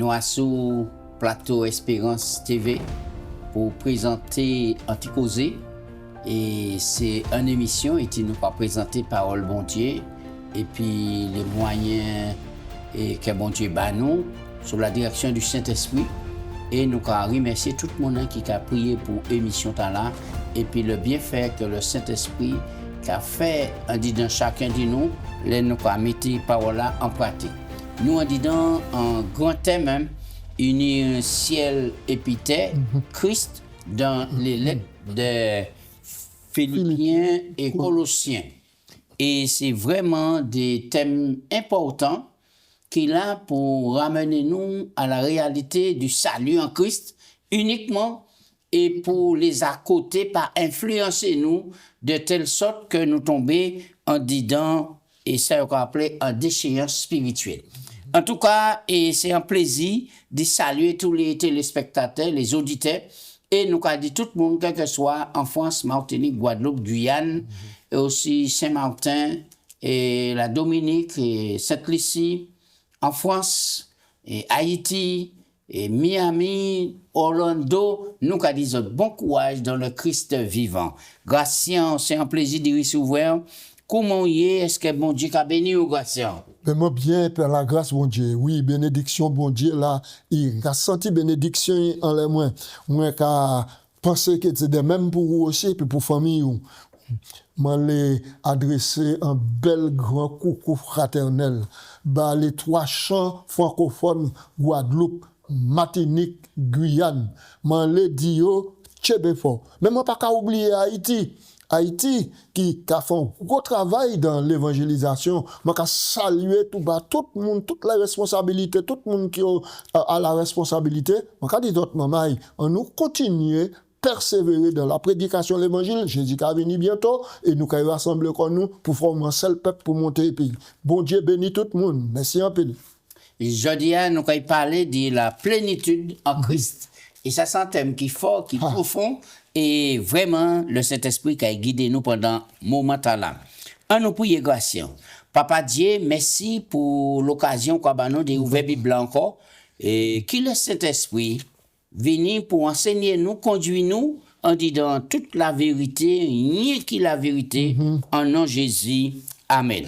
nous sur plateau Espérance TV pour présenter Anticausé. Et c'est une émission et nous va présenter Parole Bon Dieu et puis les moyens que Bon Dieu bat nous sous la direction du Saint-Esprit. Et nous allons remercier tout le monde qui a prié pour l'émission là et puis le bienfait que le Saint-Esprit a fait en disant chacun de nous, nous allons mettre les paroles là en pratique. Nous en disant en grand thème même, un ciel épithète, Christ dans les lettres de Philippiens et Colossiens. Et c'est vraiment des thèmes importants qu'il a pour ramener nous à la réalité du salut en Christ uniquement et pour les accoter, par influencer nous de telle sorte que nous tombions en dedans et ça qu'on appelle en déchéance spirituelle. En tout cas, et c'est un plaisir de saluer tous les téléspectateurs, les auditeurs, et nous avons dit tout le monde, quel que soit en France, Martinique, Guadeloupe, Guyane, et aussi Saint-Martin, et la Dominique, et Sainte-Lucie, en France, et Haïti, et Miami, Orlando, nous avons dit bon courage dans le Christ vivant. Gratien, c'est un plaisir de recevoir. Comment est-ce que bon Dieu a béni ou Gratien? Moi bien, par la grâce, bon Dieu. Oui, bénédiction, bon Dieu, là, il a senti bénédiction en les moins. Moi, qui pensé que c'était même pour vous aussi, puis pour famille. Moi, les adressé un bel grand coucou fraternel. Bah, les 3 chants francophones, Guadeloupe, Martinique, Guyane. Moi, les dit yo, tchébefort. Mais moi, pas qu'à oublier Haïti. Haïti, qui a fait un gros travail dans l'évangélisation, moi, qui a salué tout le monde, toute la responsabilité, tout le monde qui a la responsabilité. Moi, qui a dit d'autres mamans, on nous continue persévérer dans la prédication de l'évangile. Jésus va venir bientôt et nous allons rassembler comme nous pour former un seul peuple pour monter le pays. Bon Dieu bénit tout le monde. Merci un peu. Aujourd'hui, nous allons parler de la plénitude en Christ. Et ça, c'est un thème qui est fort, qui est profond. Et vraiment, le Saint-Esprit qui a guidé nous pendant ce moment-là. En nous prions, grâce. Papa Dieu, merci pour l'occasion qu'on a d'ouvrir la Bible encore. Et que le Saint-Esprit vienne pour enseigner nous, conduire nous, en disant toute la vérité, ni qui la vérité, en nom de Jésus. Amen.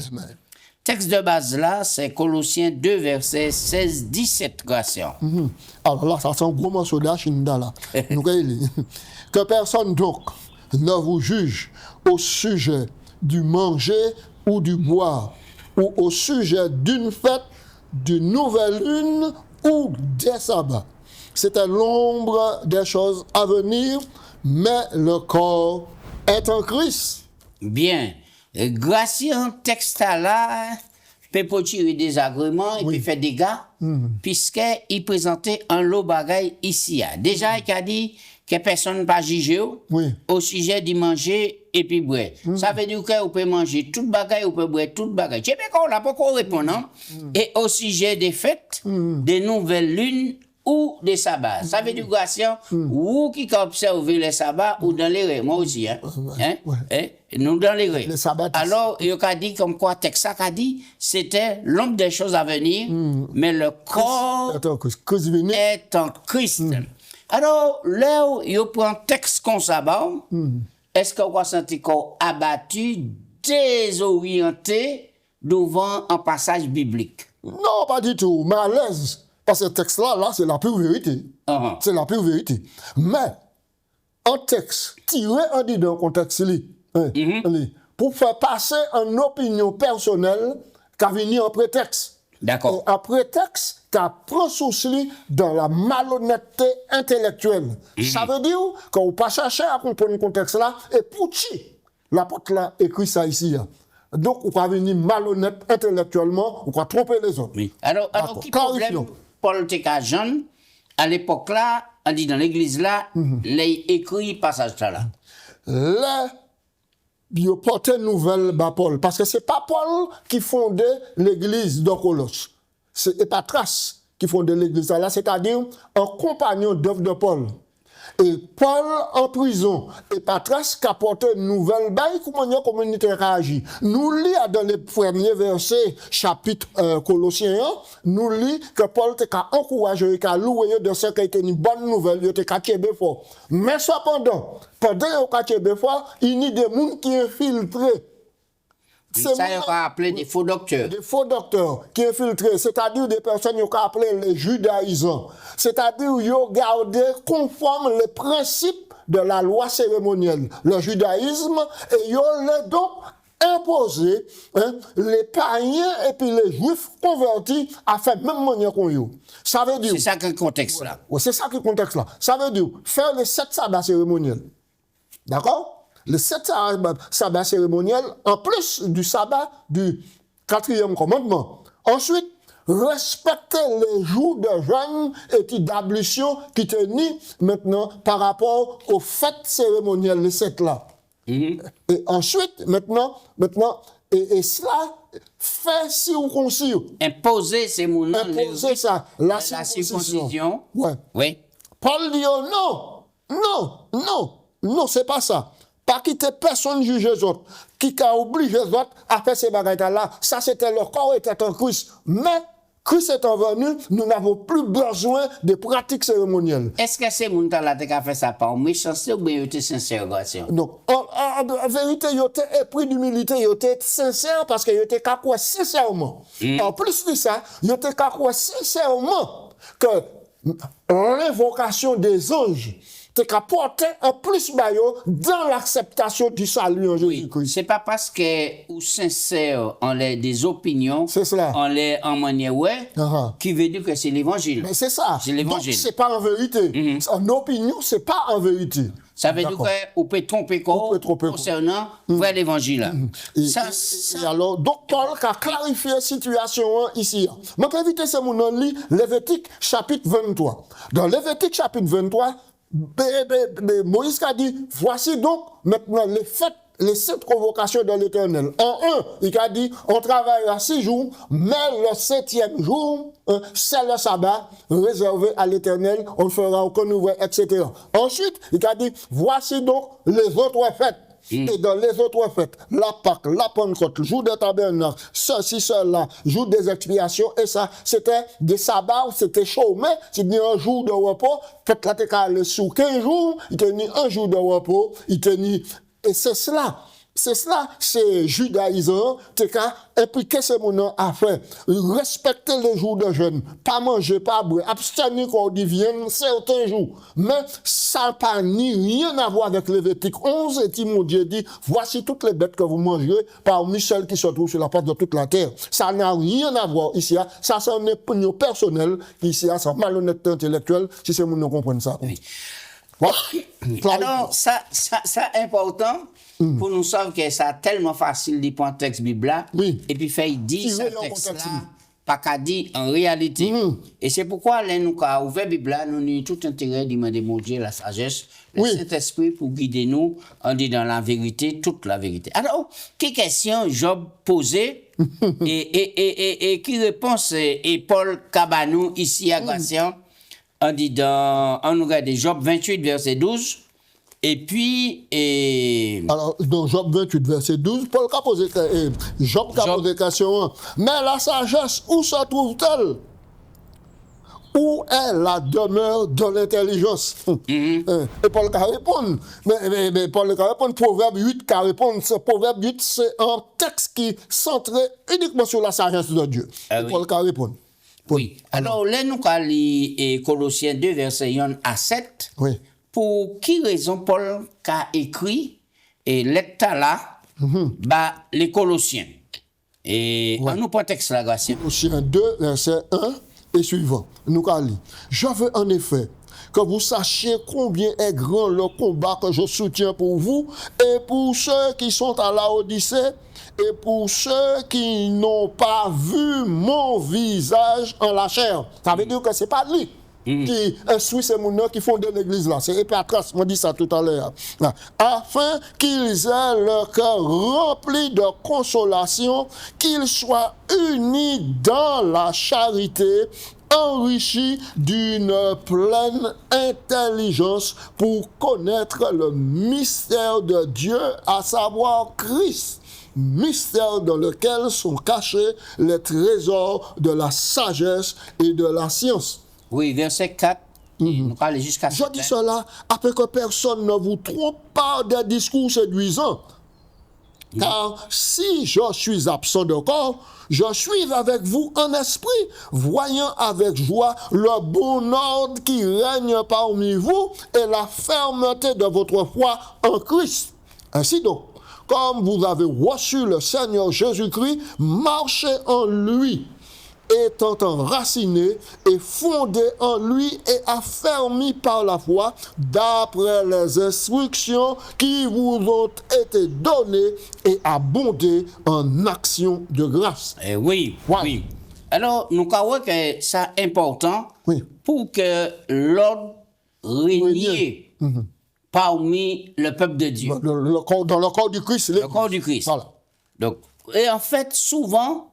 Texte de base là, c'est Colossiens 2, versets 16-17, grâce. Alors là, ça c'est un gros morceau d'Achinda là. Que personne donc ne vous juge au sujet du manger ou du boire, ou au sujet d'une fête, d'une nouvelle lune ou des sabbats. C'était l'ombre des choses à venir, mais le corps est en Christ. Bien. Grâce à un texte là, peut tirer des agréments et puis faire des gars, puisqu'il présentait un lot bagaille ici. Déjà, il a dit que personne ne va juger au sujet de manger et puis boire. Ça veut dire qu'on peut manger toute bagaille, on peut boire toute bagaille. Je sais pas qu'on n'a pas répondre. Et au sujet des fêtes, des nouvelles lunes, ou des sabbats. Ça veut dire, Gratien, ou qui observe les sabbats ou dans les rêves, moi aussi. Nous dans les rêves. Alors, il a dit comme quoi, Texas a dit, c'était l'ombre des choses à venir, mais le corps est en Christ. Alors, là où il prend un texte comme ça, est-ce qu'on va sentir qu'on abattu, désorienté devant un passage biblique? Non, pas du tout, mais à l'aise. Parce que ce texte-là, c'est la pure vérité. C'est la pure vérité. Mais, un texte tiré en dit dans le contexte, pour faire passer une opinion personnelle qui a venu en prétexte. D'accord. Un prétexte qui a pris souci dans la malhonnêteté intellectuelle. Ça veut dire qu'on ne peut pas chercher à comprendre le contexte-là, et pour qui l'apôtre là écrit ça ici. Donc, on va venir malhonnête intellectuellement, on va tromper les autres. Oui. Alors qui problème Paul était jeune, à l'époque là, on dit dans l'église là, les écrit passage là. Là, il portait une nouvelle à Paul, parce que c'est pas Paul qui fondait l'église de Colosse. C'est Epatras qui fondait l'église là, c'est-à-dire un compagnon d'œuvre de Paul. Et Paul en prison, et Patras qui apporte une nouvelle bail, comment la communauté réagit. Nous lisons dans les premiers versets, chapitre Colossiens, nous lisons que Paul a encouragé, a loué de ce qui était une bonne nouvelle, il était capable fort. Mais cependant, pendant qu'il était fort, il y a des gens qui infiltrés. Ça, on va appeler des faux docteurs. Des faux docteurs qui infiltrés, c'est-à-dire des personnes qu'on appelé les judaïsants. C'est-à-dire qu'ils ont gardé conforme les principes de la loi cérémonielle, le judaïsme, et ils ont donc imposé les païens et puis les juifs convertis à faire même manière qu'on y. Ça veut dire. C'est ça que le contexte là. Ouais, c'est ça qui est le contexte là. Ça veut dire faire les 7 sabbats cérémoniels. D'accord? Les 7 sabbats cérémoniels, en plus du sabbat du 4e commandement. Ensuite, respecter les jours de jeûne et d'ablution qui tenaient maintenant par rapport aux fêtes cérémonielles, les 7 là. Et ensuite, maintenant, et cela fait circoncision. Imposer ces mouvements. Imposer ça, la circoncision. Ouais. Oui. Paul dit non, c'est pas ça. Pas quitter personne juger les autres. Qui a obligé les autres à faire ces bagages-là. Ça, c'était leur corps était en Christ. Mais Christ étant venu, nous n'avons plus besoin de pratiques cérémonielles. Est-ce que ces gens-là qui ont fait ça par méchanceté ou bien ils étaient sincères, garçon? Donc, en vérité, ils étaient épris d'humilité, ils étaient sincères parce qu'ils étaient quoi sincèrement. En plus de ça, ils étaient quoi sincèrement que l'invocation des anges te porté en plus dans l'acceptation du salut en Jésus-Christ. C'est pas parce que ou sincère en les des opinions, c'est cela. En manière qui veut dire que c'est l'évangile. Mais c'est ça. C'est l'évangile. Donc c'est pas en vérité. En opinion, c'est pas en vérité. Ça veut dire qu'on peut tromper concernant vrai l'évangile. Et alors, donc Paul a clarifié la situation ici. Je vais inviter ce monde lire Lévitique chapitre 23. Dans Lévitique chapitre 23, Moïse a dit, voici donc maintenant les 7 convocations de l'Éternel. En 1, il a dit, on travaillera 6 jours, mais le 7e jour, c'est le sabbat réservé à l'Éternel, on ne fera aucun ouvrier, etc. Ensuite, il a dit, voici donc les autres fêtes. Et dans les autres fêtes, la Pâque, la Pentecôte, le jour des tabernacles, ceci, cela, jour des expiations, et ça, c'était des sabbats, c'était chaud, mais c'était un jour de repos, peut-être là, t'es allé sous 15 jours, il tenait un jour de repos, il tenait, et c'est cela, c'est judaïsant, t'es qu'à impliquer ce monde à faire, respecter les jours de jeûne, pas manger, pas boire, abstenir quand ils viennent certains jours. Mais ça n'a pas ni rien à voir avec Lévitique 11 et Timon Dieu dit, voici toutes les bêtes que vous mangez parmi celles qui se trouvent sur la face de toute la terre. Ça n'a rien à voir ici, ça c'est une opinion personnelle, ici, c'est malhonnêteté intellectuelle, si c'est monde ne comprenne ça. Oui. Alors, ça est important pour nous savoir que c'est tellement facile de prendre un texte Bible là, et puis faire dire ce texte-là, pas qu'à dire en réalité. Et c'est pourquoi, là, nous, quand on ouvert la Bible là, nous avons tout intérêt de demander mon Dieu la sagesse, le Saint-Esprit pour guider nous, en disant la vérité, toute la vérité. Alors, quelle question Job posait et qui réponse et Paul Cabanou ici à Gratien? On dit on regarde Job 28, verset 12. Et puis. Alors, dans Job 28, verset 12, Paul a posé Job a posé question. Mais la sagesse, où se trouve-t-elle? Où est la demeure de l'intelligence? Et Paul a répondu. Mais Paul a répondu, Proverbe 8 a répondu. Ce Proverbe 8, c'est un texte qui est centré uniquement sur la sagesse de Dieu. Paul a répondu. Oui. Alors, là, nous avons lu Colossiens 2, verset 1 à 7. Oui. Pour qui raison Paul a écrit et lecta là, les Colossiens. Et on nous prend texte là, Gratien. Colossiens 2, verset 1 et suivant. Nous allons lire. Je veux en effet que vous sachiez combien est grand le combat que je soutiens pour vous et pour ceux qui sont à la Odyssée et pour ceux qui n'ont pas vu mon visage en la chair. Ça veut dire que ce n'est pas lui qui instruit ces gens qui font de l'église là. C'est Épatras, on dit ça tout à l'heure. Afin qu'ils aient leur cœur rempli de consolation, qu'ils soient unis dans la charité enrichis d'une pleine intelligence pour connaître le mystère de Dieu, à savoir Christ, mystère dans lequel sont cachés les trésors de la sagesse et de la science. Oui, verset 4, nous allons jusqu'à Je 7. dis cela afin que personne ne vous trompe par des discours séduisants. Car si je suis absent de corps, je suis avec vous en esprit, voyant avec joie le bon ordre qui règne parmi vous et la fermeté de votre foi en Christ. Ainsi donc, comme vous avez reçu le Seigneur Jésus-Christ, marchez en lui, étant enraciné et fondé en lui et affermi par la foi, d'après les instructions qui vous ont été données et abondées en actions de grâce. Oui, Ouais. oui. Alors, nous croyons que c'est important Oui. pour que l'ordre règne parmi le peuple de Dieu, Dans le corps du Christ. le corps du Christ. Voilà. Donc, et en fait, souvent,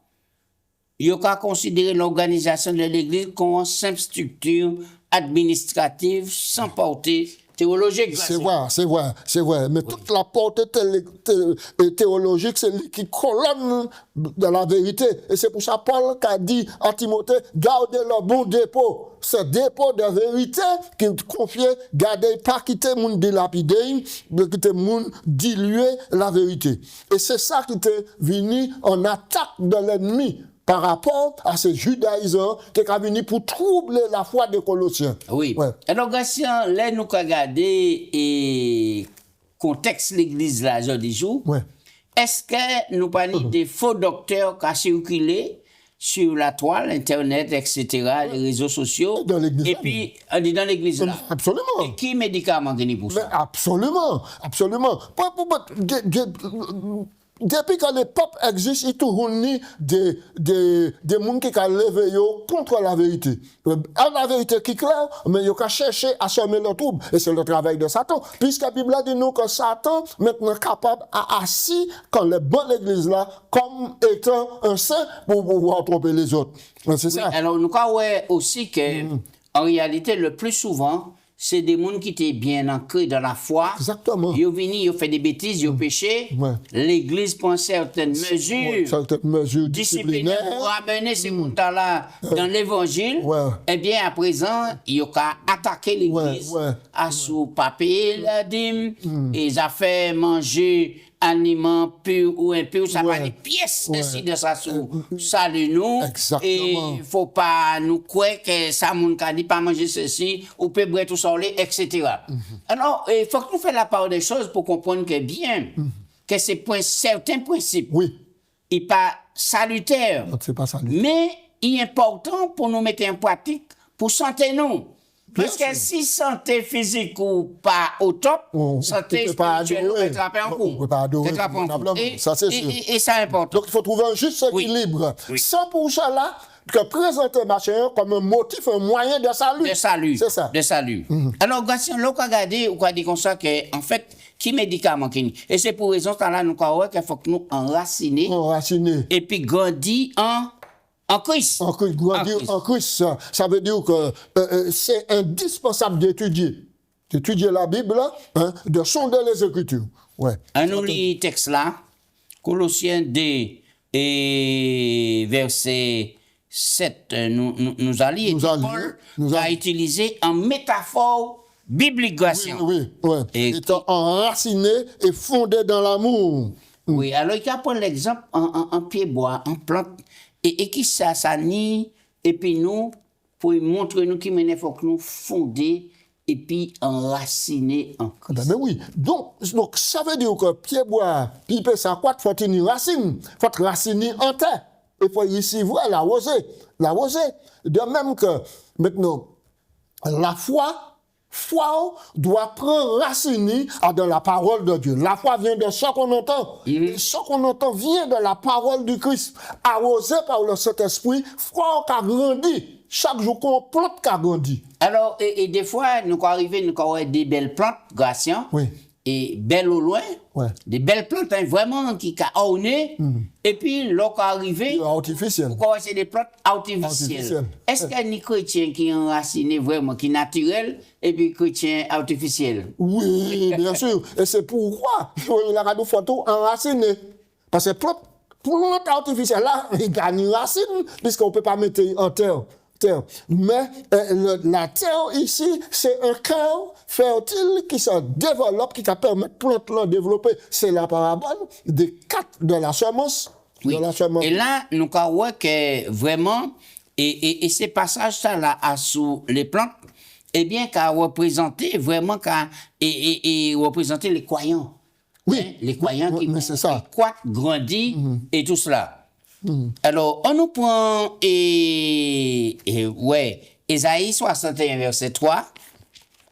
il y a considérer l'organisation de l'Église comme une simple structure administrative sans portée théologique. C'est vrai. Mais toute la portée théologique, c'est lui qui colonne de la vérité. Et c'est pour ça Paul qui a dit à Timothée, gardez le bon dépôt. Ce dépôt de vérité qui confie, gardez, pas quitter moun dilapider, de quitter moun diluer la vérité. Et c'est ça qui est venu en attaque de l'ennemi par rapport à ces judaïsants qui sont venus pour troubler la foi des Colossiens. Oui. Ouais. Alors, Gatien, là, nous avons regardé et contexte l'église là, aujourd'hui jour. Ouais. Est-ce que nous parlons des faux docteurs qui ont circulé sur la toile, Internet, etc., les réseaux sociaux? Dans l'église. Et puis, on dit dans l'église là. Absolument. Et qui médicament gagné pour Mais ça? absolument. Depuis que le peuple existe, il y a toujours des gens qui ont levé contre la vérité. La vérité qui est claire, mais ils ont cherché à semer le trouble. Et c'est le travail de Satan. Puisque la Bible dit nous que Satan, maintenant, capable à assis quand le bon l'église là, comme étant un saint pour pouvoir tromper les autres. C'est ça. Alors, nous croyons aussi que, en réalité, le plus souvent, c'est des gens qui étaient bien ancrés dans la foi. Exactement. Ils ont venu, ils ont fait des bêtises, ils ont péché. Ouais. L'Église prend certaines mesures Certaines mesures disciplinaires pour disciplinaires. ramener ces gens-là dans l'Évangile. Ouais. Eh bien, à présent, ils ont attaqué l'Église Ouais. à sous papier, la dîme, et ils ont fait manger aliments purs ou impurs, ça va des pièces ici de ça sous salut nous. Exactement. Et il faut pas nous croire que ça moun ka dit pas manger ceci ou peut boire tout ça etc. Alors il faut que nous fassions la part des choses pour comprendre que bien que certains principes Oui. ils pas salutaires Donc, c'est pas ça. mais il est important pour nous mettre en pratique pour santé nous. Parce que si santé physique ou pas au top, santé spirituelle ou attraper un coup. On peut pas adorer. Ça, c'est sûr. Et c'est important. Donc, il faut trouver un juste équilibre. Oui. Sans pour cela que présenter machin comme un motif, un moyen de salut. De salut. C'est ça. De salut. Alors, Gatien, l'on a regardé, ou quoi dit comme ça, que, en fait, qui médicament qui ni. Et c'est pour raison, là, nous croyons qu'il faut que nous enraciner. Enraciné. Et puis, grandir en Christ. En Christ, grandir en Christ, ça veut dire que c'est indispensable d'étudier. D'étudier la Bible, hein, de sonder les Écritures. Ouais. On nous lit texte là, Colossiens 2 et verset 7, nous a lu, Paul a utilisé en métaphore biblique. Oui. Et étant enraciné et fondé dans l'amour. Oui, alors il y a pour l'exemple en pied bois, en plante, et qui ça nie, et puis nous, pour montrer nous qui il faut que nous fonder et puis enraciner en Christ. Mais oui, donc ça veut dire que pied bois, pipe ça quoi, faut tenir racine, faut raciner en terre. Et faut ici voir l'arroser. De même que maintenant, la foi doit prendre racine dans la parole de Dieu. La foi vient de ce qu'on entend. Et ce qu'on entend vient de la parole du Christ. Arrosé par le Saint-Esprit, foi qui a grandi. Chaque jour qu'on plante qui a grandi. Alors, et des fois, nous arrivons, nous avons des belles plantes, Gratien. Oui. et belles au loin, Ouais. des belles plantes hein, vraiment qui orné, et puis l'autre arrivé, Artificiel. pourquoi c'est des plantes artificielles. Artificielles. Est-ce qu'il y a des chrétiens qui sont enracinés vraiment, qui naturels, et puis chrétiens artificiels? Oui, bien sûr. Et c'est pourquoi il a des photos enracinées. Parce que plante artificielle, là, il gagne une racine, puisqu'on ne peut pas mettre en terre. Mais la terre ici, c'est un cœur fertile qui se développe, qui va permettre plante de développer. C'est la parabole des 4 de la semence. Oui. De la semence. Et là, nous voyons que vraiment, et ces passages-là là, sous les plantes, eh bien, qu'a représenté vraiment, et représenter les croyants. Oui. Hein, les croyants qui mais c'est ça. croient, grandissent et tout cela. Alors, on nous prend, ouais, Ésaïe 61, verset 3.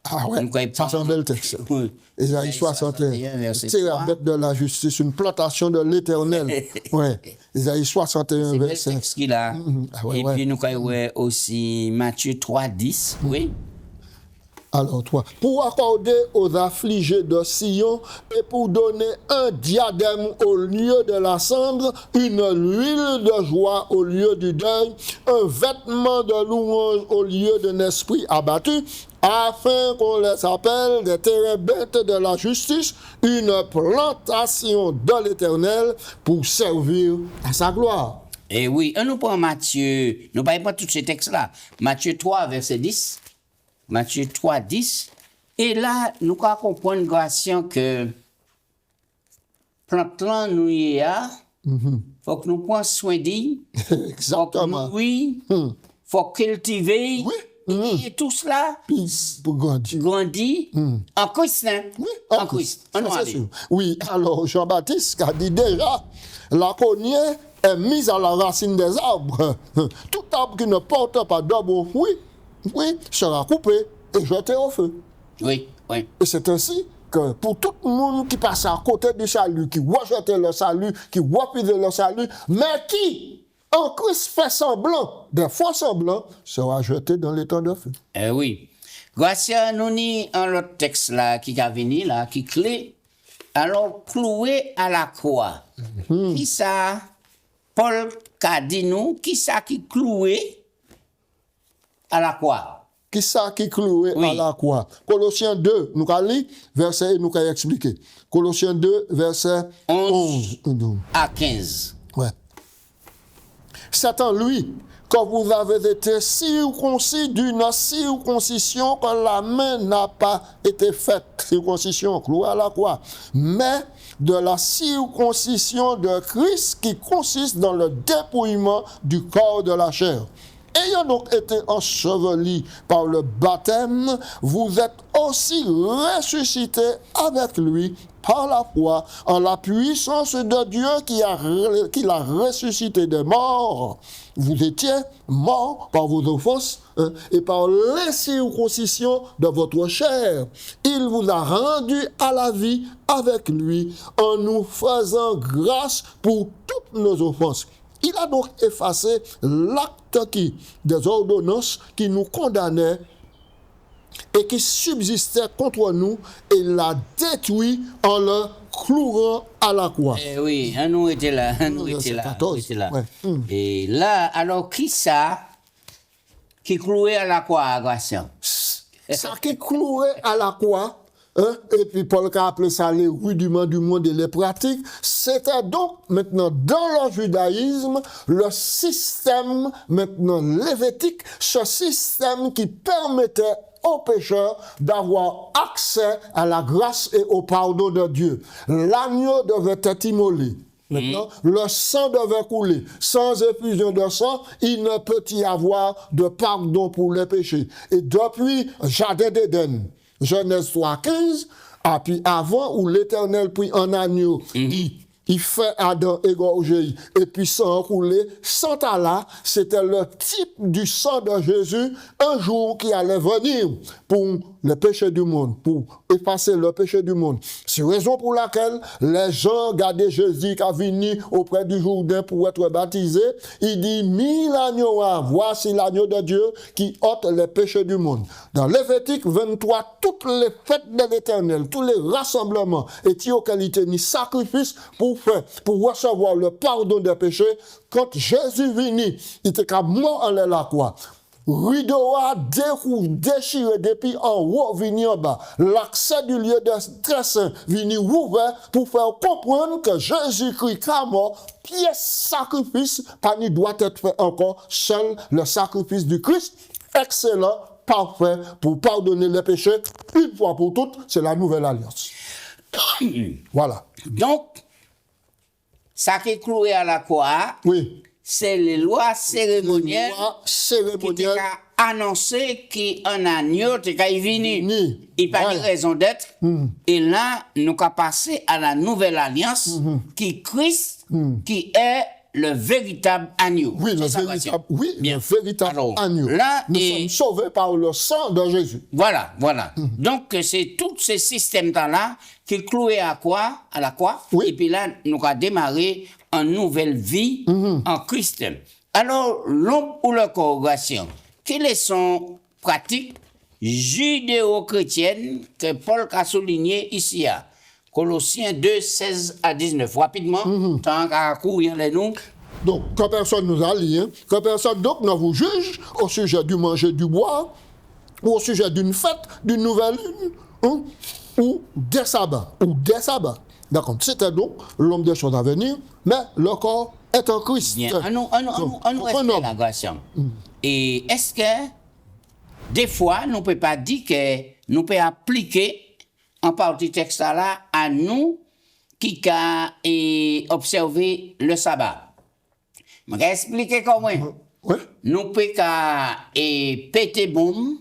Ah ouais, Nous croyons ça pas. c'est un bel texte. Oui. Ésaïe 61, verset c'est la 3. bête de la justice, une plantation de l'éternel. Ouais. Ésaïe 61, C'est le verset. texte qu'il a. Ah ouais, Et ouais. puis, nous croyons aussi Matthieu 3, 10. Oui. Alors, toi, pour accorder aux affligés de Sion et pour donner un diadème au lieu de la cendre, une huile de joie au lieu du deuil, un vêtement de louange au lieu d'un esprit abattu, afin qu'on les appelle des térébintes de la justice, une plantation de l'Éternel pour servir à sa gloire. Et oui, on nous prend Matthieu, nous ne parlons pas tous ces textes-là. Matthieu 3, verset 10. Matthieu 3, 10. Et là, nous allons comprendre, Gratien, que plantant nous y a, faut que nous prenions soin d'eux. Faut que Exactement. nous, oui, faut cultiver. Oui. Et tout cela Puis, pour grandir. grandit en Christ. Hein? Oui, en Christ. On Ça, va c'est aller. sûr. Oui, alors Jean-Baptiste a dit déjà, la cognée est mise à la racine des arbres. Tout arbre qui ne porte pas de bon fruit, oui, sera coupé et jeté au feu. Oui, oui. Et c'est ainsi que pour tout le monde qui passe à côté du salut, qui rejette le salut, qui refuse le salut, mais qui, en Christ, fait semblant, des faux semblants, sera jeté dans les temps de feu. Oui. Gratien, nous ni un autre texte là qui a venu là, qui clé. Alors, cloué à la croix. Qui ça? Paul a dit nous, qui ça qui cloué à la croix? Qui ça qui cloué Oui. à la croix? Colossiens 2, nous allons lire, verset, nous allons expliquer. Colossiens 2, verset 11. À 15. Ouais. C'est en lui que vous avez été circoncis d'une circoncision que la main n'a pas été faite. Circoncision, clouée à la croix. Mais de la circoncision de Christ qui consiste dans le dépouillement du corps de la chair. Ayant donc été ensevelis par le baptême, vous êtes aussi ressuscités avec lui par la foi en la puissance de Dieu qui l'a ressuscité des morts. Vous étiez morts par vos offenses et par l'incirconcision de votre chair. Il vous a rendu à la vie avec lui en nous faisant grâce pour toutes nos offenses. Il a donc effacé l'acte des ordonnances qui nous condamnaient et qui subsistait contre nous et l'a détruit en le clouant à la croix. Oui, nous était là, nous Verset était là, 14, nous était là. ouais. Et là, alors qui ça qui cloué à la croix, Gratien? Ça qui cloué à la croix, hein, et puis Paul a appelé ça les rudiments du monde et les pratiques, c'était donc maintenant dans le judaïsme le système maintenant lévitique, ce système qui permettait aux pécheurs d'avoir accès à la grâce et au pardon de Dieu. L'agneau devait être immolé. Maintenant, le sang devait couler. Sans effusion de sang, il ne peut y avoir de pardon pour les péchés. Et depuis Jardin d'Éden, Genèse 3, 15, et puis avant où l'Éternel prit un agneau, il il fait Adam égorger et puis sang coulé. Sang là, c'était le type du sang de Jésus un jour qui allait venir pour le péché du monde, pour effacer le péché du monde. C'est la raison pour laquelle les gens regardaient Jésus qui a venu auprès du Jourdain pour être baptisé. Il dit 1000 agneaux, voici l'agneau de Dieu qui ôte les péchés du monde. Dans Lévitique 23, toutes les fêtes de l'Éternel, tous les rassemblements étaient auxquels il tenait sacrifice pour recevoir le pardon des péchés. Quand Jésus venu, il était mort en la croix. Rideau a déchiré depuis en haut, venu en bas. L'accès du lieu de très saint venu ouvert pour faire comprendre que Jésus-Christ est mort. Pièce sacrifice, pas ni doit être fait encore. Seul le sacrifice du Christ, excellent, parfait, pour pardonner les péchés, une fois pour toutes, c'est la nouvelle alliance. Voilà. Donc, ça qui est cloué à la croix, oui, c'est les lois cérémonielles qui cérémoniales ont annoncé qu'un agneau est venu. Il n'y a pas de raison d'être. Et là, nous avons passé à la nouvelle alliance qui est Christ, qui est le véritable agneau. Oui, le véritable agneau. Là, nous sommes sauvés par le sang de Jésus. Voilà. Donc, c'est tous ces systèmes-là qui clouaient à la croix. Oui. Et puis là, nous avons démarré une nouvelle vie en Christ. Alors, l'homme ou la corrélation, quelles sont pratiques judéo-chrétiennes que Paul a souligné ici? Colossiens 2, 16 à 19. Rapidement, tant qu'à courir les noms. Donc, quand personne nous a liés, quand personne donc ne vous juge au sujet du manger, du boire, ou au sujet d'une fête, d'une nouvelle lune, ou des sabbats, D'accord. C'était donc l'homme des choses à venir, mais le corps est en Christ. Bien. On reste la grâce. Et est-ce que, des fois, nous ne pouvons pas dire que nous pouvons appliquer en partie texte là à nous qui avons observé le sabbat? Je vais expliquer comment. Oui. Nous pouvons péter bombe,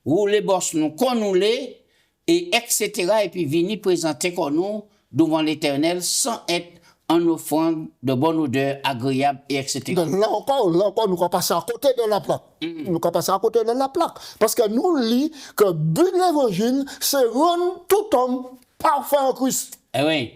rouler boss nous connauler, et etc. Et puis venir présenter comme nous devant l'Éternel sans être en offrande de bonne odeur, agréable, et etc. Là encore, nous allons passer à côté de la plaque. Nous allons passer à côté de la plaque. Parce que nous lisons que le but de l'évangile, c'est rendre tout homme parfait en Christ. Oui.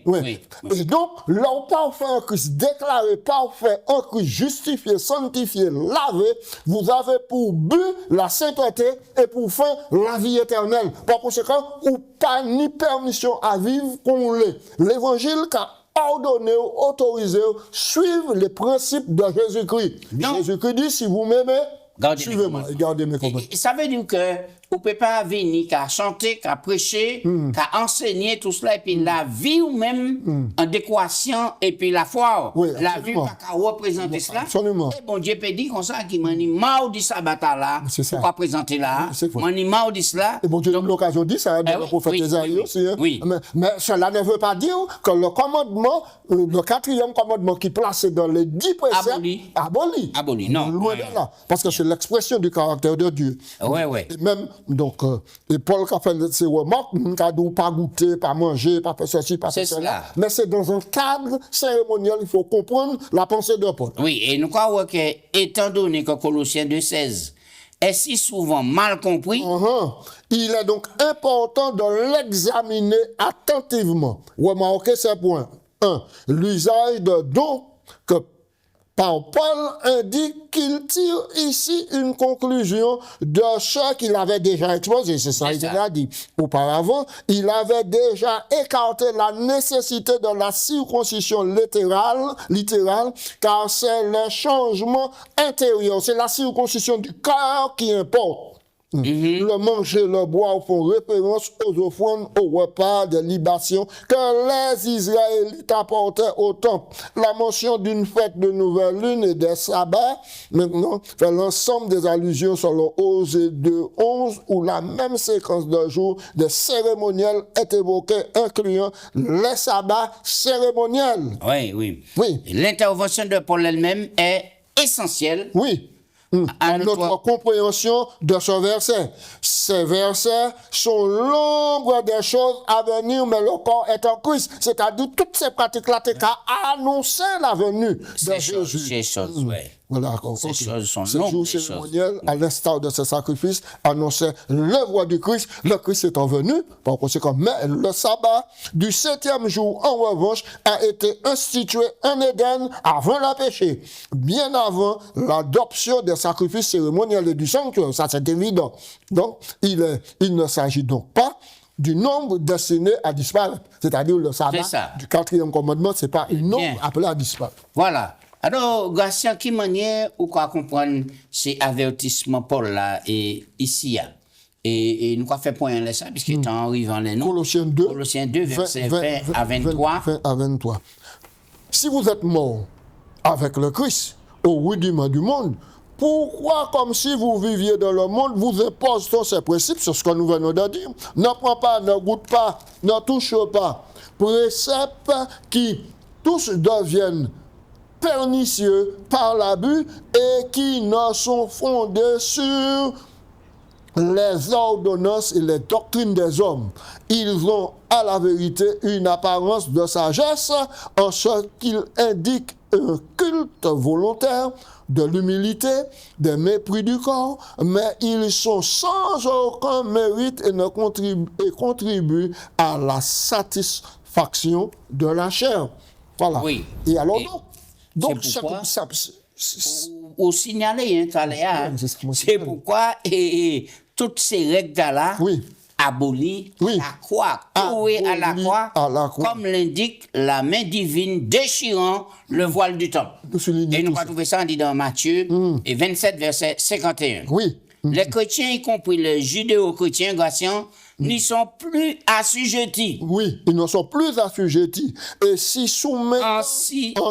Et donc, l'homme parfait en Christ, déclaré parfait en Christ, justifié, sanctifié, lavé, vous avez pour but la sainteté et pour fin la vie éternelle. Par conséquent, ou pas ni permission à vivre qu'on l'est. L'évangile qu'a ordonné, autorisé, suivre les principes de Jésus-Christ. Jésus-Christ dit, si vous m'aimez, suivez-moi et gardez mes commandements. Ça veut dire que vous ne pouvez pas venir qu'à chanter, qu'à prêcher, qu'à enseigner tout cela, et puis la vie ou même en décoration, et puis la foi, la vie pas qu'à représenter cela. Absolument. Et bon Dieu peut dire comme ça, qui m'a dit, maudit sabbat là, pour pas présenter là, m'a dit maudit cela. Et bon Dieu a eu l'occasion de dire ça, dans le prophète Isaïe aussi. Oui. Mais cela ne veut pas dire que le commandement, le 4e commandement qui est placé dans les 10 préceptes, aboli. Non. Loin de là. Parce que c'est l'expression du caractère de Dieu. Oui. Et même, donc, et Paul qui a fait ses remarques, pas goûter, pas manger, pas faire ceci, pas faire cela. Mais c'est dans un cadre cérémoniel, il faut comprendre la pensée de Paul. Oui, et nous croyons que, étant donné que Colossiens 2,16 est si souvent mal compris, il est donc important de l'examiner attentivement. Remarquez ces points. 1. L'usage de dons que Paul indique qu'il tire ici une conclusion de ce qu'il avait déjà exposé. C'est ça qu'il a dit. Auparavant, il avait déjà écarté la nécessité de la circoncision littérale, car c'est le changement intérieur, c'est la circoncision du cœur qui importe. Le manger, le boire font référence aux offrandes, aux repas, des libations que les Israélites apportaient au temple. La mention d'une fête de nouvelle lune et des sabbats, maintenant, fait l'ensemble des allusions sur le Osée 2:11, où la même séquence de jours des cérémoniels est évoquée, incluant les sabbats cérémoniels. Oui. L'intervention de Paul elle-même est essentielle. Oui. à notre compréhension de ce verset. Ces versets sont l'ombre des choses à venir, mais le corps est en Christ. C'est-à-dire, toutes ces pratiques-là, t'es qu'à annoncer la venue de Jésus. Ces choses, oui. Voilà, ces choses sont ce longues. jour cérémoniel, à l'instar de ce sacrifice, annonçait l'œuvre du Christ. Le Christ est venu, par conséquent, mais le sabbat du 7e jour, en revanche, a été institué en Éden avant le péché, bien avant l'adoption des sacrifices cérémoniels et du sanctuaire. Ça, c'est évident. Donc, il ne s'agit donc pas du nombre destiné à disparaître. C'est-à-dire le sabbat du 4e commandement, c'est pas un nombre appelé à disparaître. Voilà. Alors, Gratien, qui manière ou quoi comprendre ces avertissements Paul là et ici et nous quoi fait point là ça puisque est en arrivant les noms. Colossiens 2 verset 20 à 23. 20 à 23. Si vous êtes mort avec le Christ au rudiment du monde, pourquoi, comme si vous viviez dans le monde, vous imposez ces principes sur ce que nous venons de dire? Ne prends pas, ne goûte pas, ne touche pas. Préceptes qui tous deviennent pernicieux par l'abus et qui ne sont fondés sur les ordonnances et les doctrines des hommes. Ils ont à la vérité une apparence de sagesse en ce qu'ils indiquent un culte volontaire, de l'humilité, des mépris du corps, mais ils sont sans aucun mérite et ne contribuent à la satisfaction de la chair. Voilà. Oui. Et alors donc c'est pourquoi au signaler c'est pourquoi toutes ces règles-là abolis la croix, clouées à la croix, comme l'indique la main divine déchirant le voile du temple. Et nous allons trouver ça dans Matthieu et 27, verset 51. Oui. Les chrétiens, y compris les judéo-chrétiens, Gratien, n'y sont plus assujettis. Oui, ils ne sont plus assujettis. Et en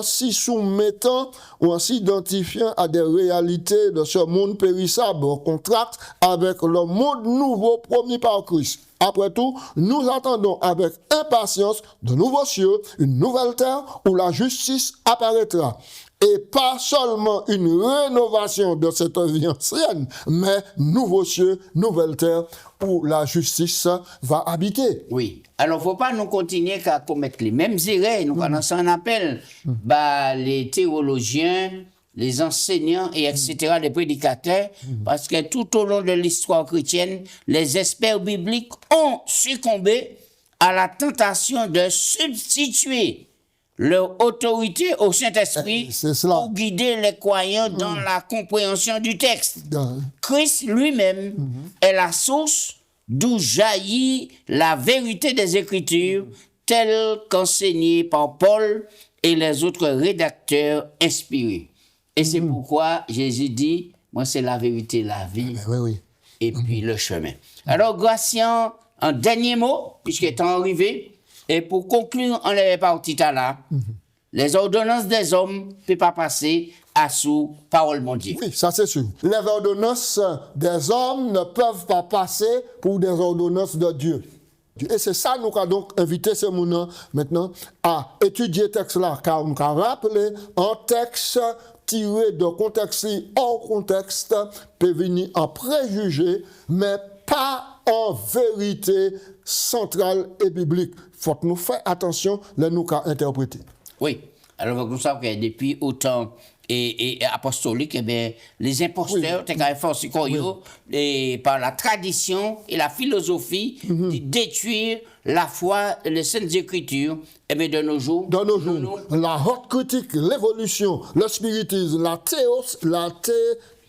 s'y soumettant ou en s'identifiant à des réalités de ce monde périssable, en contraste avec le monde nouveau promis par Christ. Après tout, nous attendons avec impatience de nouveaux cieux, une nouvelle terre où la justice apparaîtra. Et pas seulement une rénovation de cette vie ancienne, mais nouveaux cieux, nouvelle terre où la justice va habiter. Oui. Alors, il ne faut pas nous continuer à commettre les mêmes erreurs. Nous connaissons un appel. Les théologiens, les enseignants, et etc., les prédicateurs, parce que tout au long de l'histoire chrétienne, les experts bibliques ont succombé à la tentation de substituer leur autorité au Saint-Esprit pour guider les croyants dans la compréhension du texte. Christ lui-même est la source d'où jaillit la vérité des Écritures telle qu'enseignée par Paul et les autres rédacteurs inspirés. Et c'est pourquoi Jésus dit, moi c'est la vérité, la vie, et puis le chemin. Alors, Gratien, un dernier mot, puisqu'il est arrivé, et pour conclure, on est parti là. Les ordonnances des hommes ne peuvent pas passer à sous parole de Dieu. Oui, ça c'est sûr. Les ordonnances des hommes ne peuvent pas passer pour des ordonnances de Dieu. Et c'est ça nous avons donc invité ces gens maintenant à étudier ce texte-là, car on a rappelé un texte tiré de contexte hors contexte peut venir en préjugé, mais pas en vérité centrale et biblique. Il faut que nous fassions attention à nous interpréter. Oui. Alors, vous savez que depuis autant et apostolique, eh bien, les imposteurs, par la tradition et la philosophie, de détruire la foi, les saintes écritures, et bien de nos jours. La haute critique, l'évolution, le spiritisme, la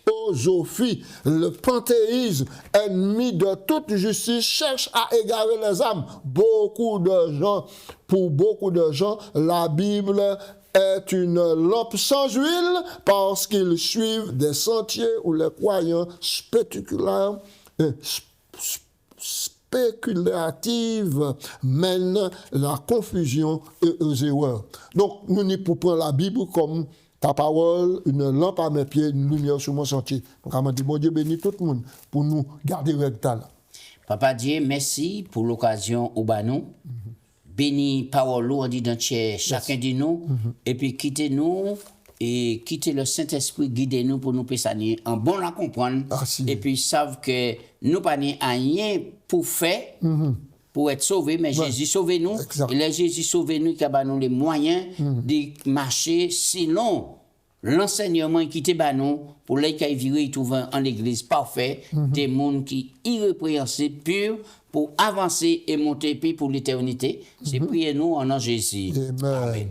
théosophie, le panthéisme, ennemi de toute justice, cherche à égarer les âmes. Pour beaucoup de gens, la Bible est une lampe sans huile parce qu'ils suivent des sentiers où les croyants spéculatives mènent la confusion et aux erreurs. Donc, nous n'y pouvons prendre la Bible comme ta parole, une lampe à mes pieds, une lumière sur mon sentier. Donc, on m'a dit, bon Dieu bénit tout le monde pour nous garder rectal. Papa Dieu, merci pour l'occasion au banou. Bénis parole, on dit dans chacun de nous, et puis quittez-nous et quitter le Saint-Esprit guider nous pour nous pésaner en bon la comprendre et puis savent que nous pas rien pour faire pour être sauvés mais Jésus sauve nous et là Jésus sauve nous qui a nous les moyens de marcher sinon l'enseignement qui te bat nous pour les qui virer trouver en église parfait des mondes qui irrépréhensibles purs pour avancer et monter puis pour l'éternité c'est prier nous en nom Jésus Amen.